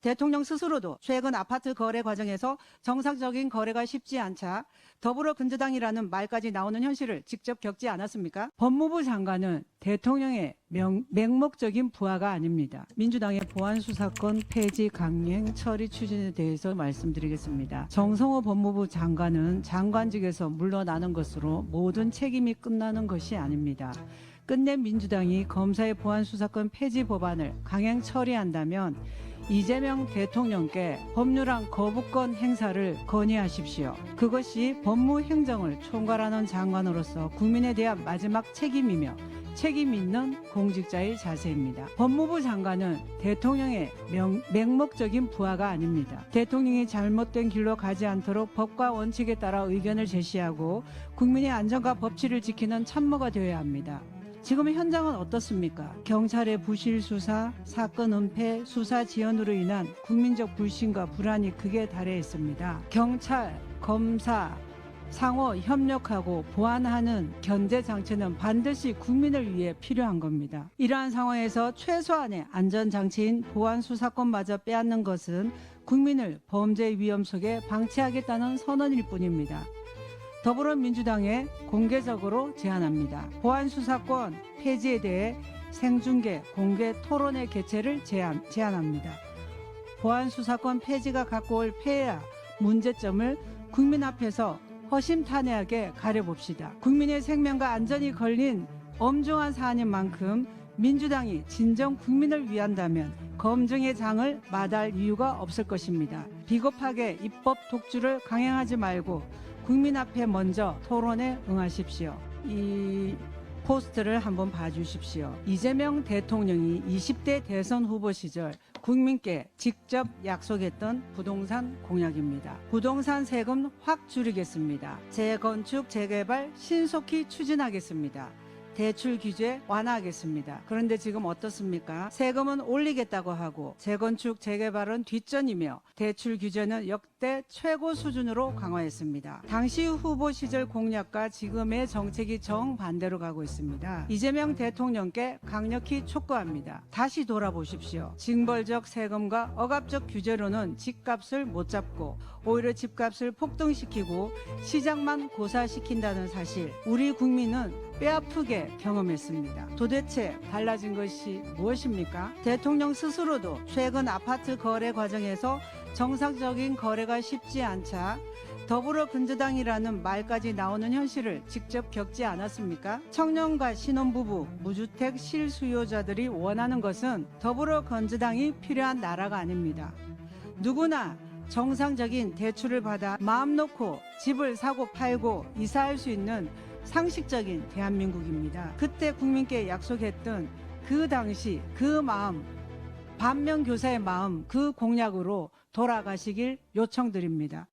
대통령 스스로도 최근 아파트 거래 과정에서 정상적인 거래가 쉽지 않자 더불어민주당이라는 말까지 나오는 현실을 직접 겪지 않았습니까? 법무부 장관은 대통령의 맹목적인 부하가 아닙니다. 민주당의 보안수사권 폐지 강행 처리 추진에 대해서 말씀드리겠습니다. 정성호 법무부 장관은 장관직에서 물러나는 것으로 모든 책임이 끝나는 것이 아닙니다. 끝내 민주당이 검사의 보안수사권 폐지 법안을 강행 처리한다면 이재명 대통령께 법률안 거부권 행사를 건의하십시오. 그것이 법무행정을 총괄하는 장관으로서 국민에 대한 마지막 책임이며 책임 있는 공직자의 자세입니다. 법무부 장관은 대통령의 맹목적인 부하가 아닙니다. 대통령이 잘못된 길로 가지 않도록 법과 원칙에 따라 의견을 제시하고 국민의 안전과 법치를 지키는 참모가 되어야 합니다. 지금 현장은 어떻습니까? 경찰의 부실 수사, 사건 은폐, 수사 지연으로 인한 국민적 불신과 불안이 극에 달해 있습니다. 경찰, 검사, 상호 협력하고 보완하는 견제 장치는 반드시 국민을 위해 필요한 겁니다. 이러한 상황에서 최소한의 안전장치인 보안수사권마저 빼앗는 것은 국민을 범죄 위험 속에 방치하겠다는 선언일 뿐입니다. 더불어민주당에 공개적으로 제안합니다. 보안수사권 폐지에 대해 생중계, 공개 토론회 개최를 제안합니다. 보안수사권 폐지가 갖고 올 폐해와 문제점을 국민 앞에서 허심탄회하게 가려봅시다. 국민의 생명과 안전이 걸린 엄중한 사안인 만큼 민주당이 진정 국민을 위한다면 검증의 장을 마다할 이유가 없을 것입니다. 비겁하게 입법 독주를 강행하지 말고 국민 앞에 먼저 토론에 응하십시오. 이 포스트를 한번 봐주십시오. 이재명 대통령이 20대 대선 후보 시절 국민께 직접 약속했던 부동산 공약입니다. 부동산 세금 확 줄이겠습니다. 재건축, 재개발 신속히 추진하겠습니다. 대출 규제 완화하겠습니다. 그런데 지금 어떻습니까? 세금은 올리겠다고 하고 재건축, 재개발은 뒷전이며 대출 규제는 역대 최고 수준으로 강화했습니다. 당시 후보 시절 공약과 지금의 정책이 정반대로 가고 있습니다. 이재명 대통령께 강력히 촉구합니다. 다시 돌아보십시오. 징벌적 세금과 억압적 규제로는 집값을 못 잡고 오히려 집값을 폭등시키고 시장만 고사시킨다는 사실, 우리 국민은 뼈아프게 경험했습니다. 도대체 달라진 것이 무엇입니까? 대통령 스스로도 최근 아파트 거래 과정에서 정상적인 거래가 쉽지 않자 더불어민주당이라는 말까지 나오는 현실을 직접 겪지 않았습니까? 청년과 신혼부부, 무주택 실수요자들이 원하는 것은 더불어민주당이 필요한 나라가 아닙니다. 누구나 정상적인 대출을 받아 마음 놓고 집을 사고 팔고 이사할 수 있는 상식적인 대한민국입니다. 그때 국민께 약속했던 그 당시 그 마음, 반면교사의 마음, 그 공약으로 돌아가시길 요청드립니다.